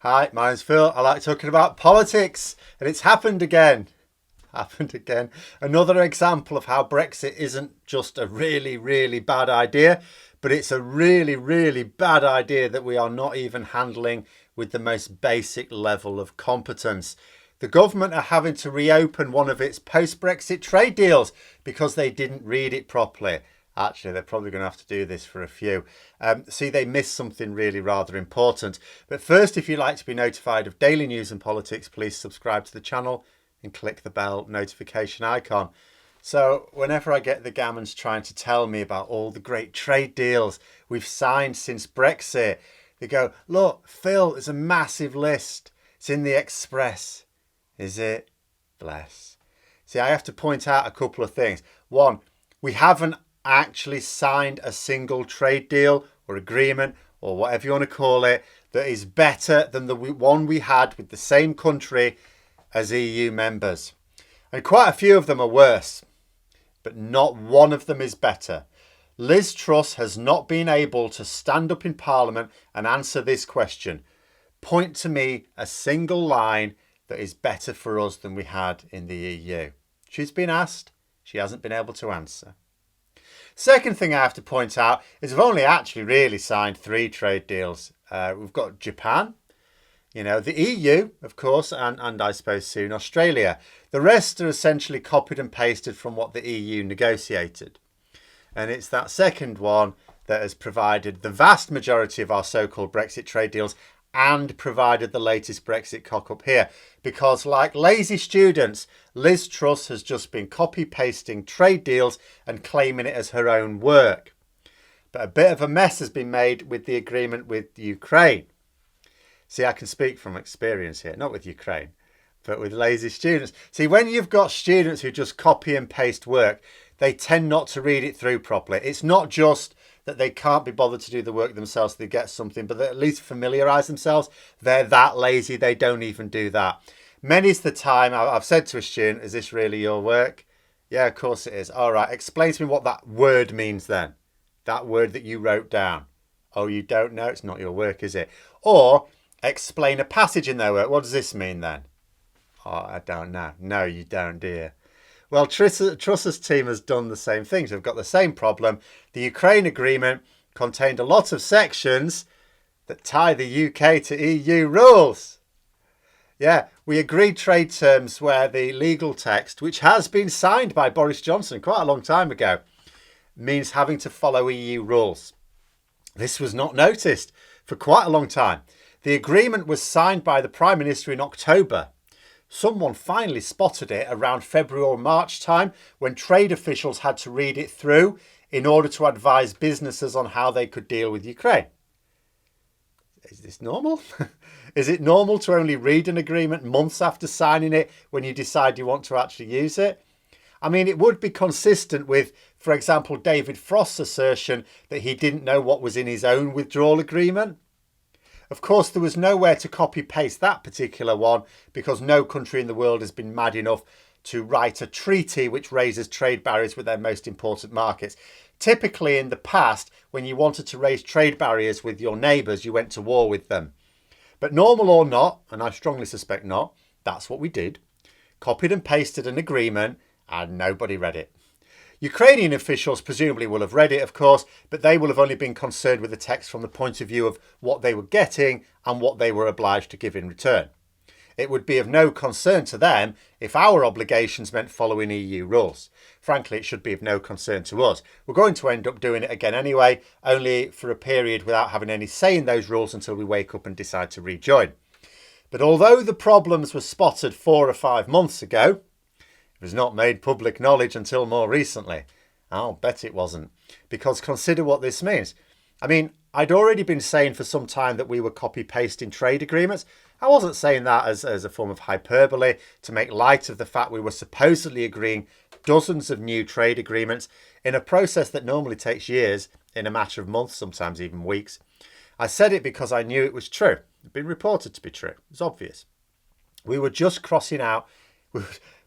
Hi, my name's Phil. I like talking about politics, and it's happened again. Happened again. Another example of how Brexit isn't just a really, really bad idea, but it's a really, really bad idea that we are not even handling with the most basic level of competence. The government are having to reopen one of its post-Brexit trade deals because they didn't read it properly. Actually, they're probably going to have to do this for a few. See, they missed something really rather important. But first, if you'd like to be notified of daily news and politics, please subscribe to the channel and click the bell notification icon. So whenever I get the gammons trying to tell me about all the great trade deals we've signed since Brexit, they go, look, Phil, there's a massive list. It's in the Express. Is it? Bless. See, I have to point out a couple of things. One, we haven't actually signed a single trade deal or agreement or whatever you want to call it that is better than the one we had with the same country as EU members. And quite a few of them are worse, but not one of them is better. Liz Truss has not been able to stand up in Parliament and answer this question. Point to me a single line that is better for us than we had in the EU. She's been asked, she hasn't been able to answer. Second thing I have to point out is we've only actually really signed 3 trade deals. We've got Japan, the EU, of course, and I suppose soon Australia. The rest are essentially copied and pasted from what the EU negotiated. And it's that second one that has provided the vast majority of our so-called Brexit trade deals and provided the latest Brexit cock-up here. Because like lazy students, Liz Truss has just been copy-pasting trade deals and claiming it as her own work. But a bit of a mess has been made with the agreement with Ukraine. See, I can speak from experience here, not with Ukraine, but with lazy students. See, when you've got students who just copy and paste work, they tend not to read it through properly. It's not just that they can't be bothered to do the work themselves, so they get something, but they at least familiarise themselves. They're that lazy, they don't even do that. Many's the time I've said to a student, is this really your work? Yeah, of course it is. All right, explain to me what that word means then. That word that you wrote down. Oh, you don't know? It's not your work, is it? Or explain a passage in their work. What does this mean then? Oh, I don't know. No, you don't, do you? Well, Truss's team has done the same things. They've got the same problem. The Ukraine agreement contained a lot of sections that tie the UK to EU rules. Yeah, we agreed trade terms where the legal text, which has been signed by Boris Johnson quite a long time ago, means having to follow EU rules. This was not noticed for quite a long time. The agreement was signed by the Prime Minister in October. Someone finally spotted it around February or March time when trade officials had to read it through in order to advise businesses on how they could deal with Ukraine. Is this normal? Is it normal to only read an agreement months after signing it when you decide you want to actually use it? I mean, it would be consistent with, for example, David Frost's assertion that he didn't know what was in his own withdrawal agreement. Of course, there was nowhere to copy-paste that particular one because no country in the world has been mad enough to write a treaty which raises trade barriers with their most important markets. Typically, in the past, when you wanted to raise trade barriers with your neighbours, you went to war with them. But normal or not, and I strongly suspect not, that's what we did. Copied and pasted an agreement and nobody read it. Ukrainian officials presumably will have read it, of course, but they will have only been concerned with the text from the point of view of what they were getting and what they were obliged to give in return. It would be of no concern to them if our obligations meant following EU rules. Frankly, it should be of no concern to us. We're going to end up doing it again anyway, only for a period without having any say in those rules until we wake up and decide to rejoin. But although the problems were spotted 4 or 5 months ago, it was not made public knowledge until more recently. I'll bet it wasn't. Because consider what this means. I mean, I'd already been saying for some time that we were copy-pasting trade agreements. I wasn't saying that as a form of hyperbole to make light of the fact we were supposedly agreeing dozens of new trade agreements in a process that normally takes years in a matter of months, sometimes even weeks. I said it because I knew it was true. It had been reported to be true. It was obvious. We were just crossing out...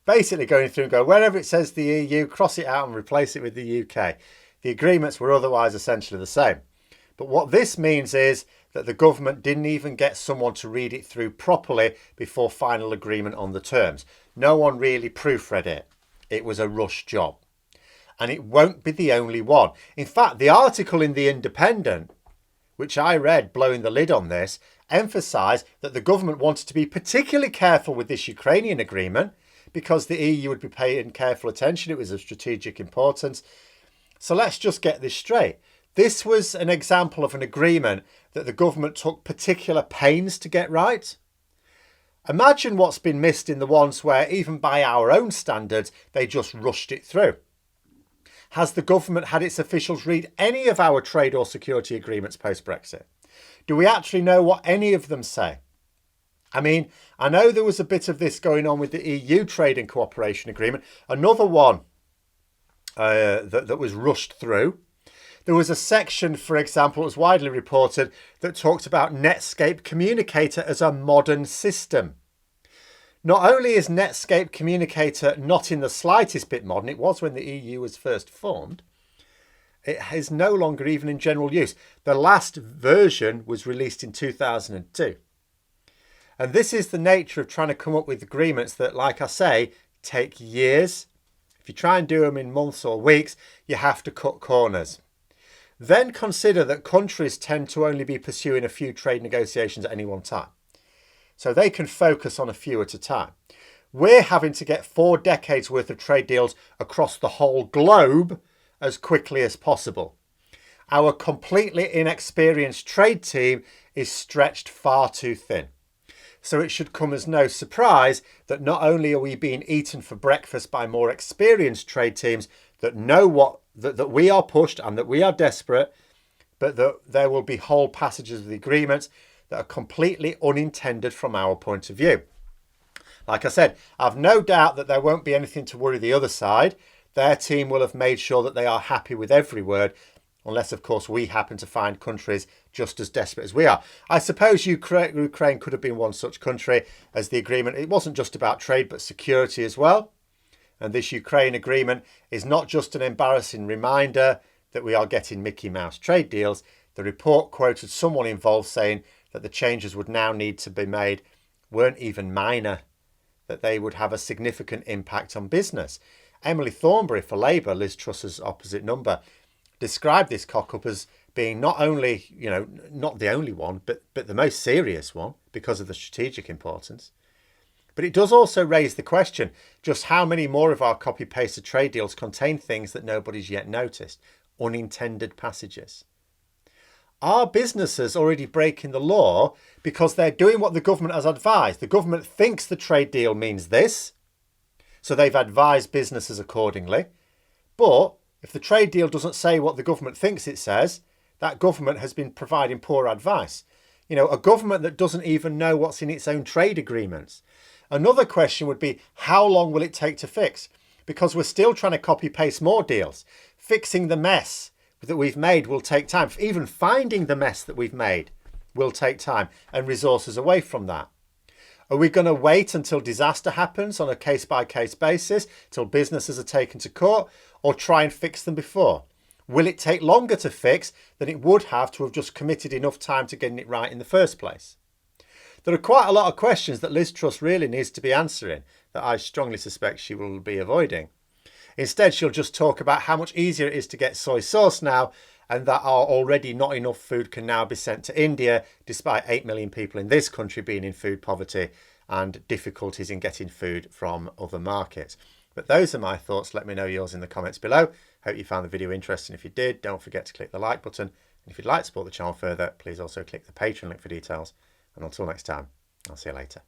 basically going through and go, wherever it says the EU, cross it out and replace it with the UK. The agreements were otherwise essentially the same. But what this means is that the government didn't even get someone to read it through properly before final agreement on the terms. No one really proofread it. It was a rush job. And it won't be the only one. In fact, the article in The Independent, which I read blowing the lid on this, emphasised that the government wanted to be particularly careful with this Ukrainian agreement because the EU would be paying careful attention. It was of strategic importance. So let's just get this straight. This was an example of an agreement that the government took particular pains to get right. Imagine what's been missed in the ones where, even by our own standards, they just rushed it through. Has the government had its officials read any of our trade or security agreements post-Brexit? Do we actually know what any of them say? I mean, I know there was a bit of this going on with the EU Trade and Cooperation Agreement. Another one that was rushed through. There was a section, for example, it was widely reported, that talked about Netscape Communicator as a modern system. Not only is Netscape Communicator not in the slightest bit modern, it was when the EU was first formed, it is no longer even in general use. The last version was released in 2002. And this is the nature of trying to come up with agreements that, like I say, take years. If you try and do them in months or weeks, you have to cut corners. Then consider that countries tend to only be pursuing a few trade negotiations at any one time. So they can focus on a few at a time. We're having to get 4 decades worth of trade deals across the whole globe as quickly as possible. Our completely inexperienced trade team is stretched far too thin. So it should come as no surprise that not only are we being eaten for breakfast by more experienced trade teams that know that we are pushed and that we are desperate, but that there will be whole passages of the agreements that are completely unintended from our point of view. Like I said, I've no doubt that there won't be anything to worry the other side. Their team will have made sure that they are happy with every word, unless, of course, we happen to find countries just as desperate as we are. I suppose Ukraine could have been one such country, as the agreement, it wasn't just about trade, but security as well. And this Ukraine agreement is not just an embarrassing reminder that we are getting Mickey Mouse trade deals. The report quoted someone involved saying that the changes would now need to be made weren't even minor, that they would have a significant impact on business. Emily Thornberry for Labour, Liz Truss's opposite number, described this cock-up as being not only, not the only one, but the most serious one because of the strategic importance. But it does also raise the question, just how many more of our copy-pasted trade deals contain things that nobody's yet noticed, unintended passages? Are businesses already breaking the law because they're doing what the government has advised? The government thinks the trade deal means this, so they've advised businesses accordingly. But if the trade deal doesn't say what the government thinks it says, that government has been providing poor advice. A government that doesn't even know what's in its own trade agreements. Another question would be, how long will it take to fix? Because we're still trying to copy-paste more deals. Fixing the mess that we've made will take time. Even finding the mess that we've made will take time and resources away from that. Are we going to wait until disaster happens on a case-by-case basis, till businesses are taken to court, or try and fix them before? Will it take longer to fix than it would have to have just committed enough time to getting it right in the first place? There are quite a lot of questions that Liz Truss really needs to be answering that I strongly suspect she will be avoiding. Instead, she'll just talk about how much easier it is to get soy sauce now, and that our already not enough food can now be sent to India, despite 8 million people in this country being in food poverty and difficulties in getting food from other markets. But those are my thoughts. Let me know yours in the comments below. Hope you found the video interesting. If you did, don't forget to click the like button. And if you'd like to support the channel further, please also click the Patreon link for details. And until next time, I'll see you later.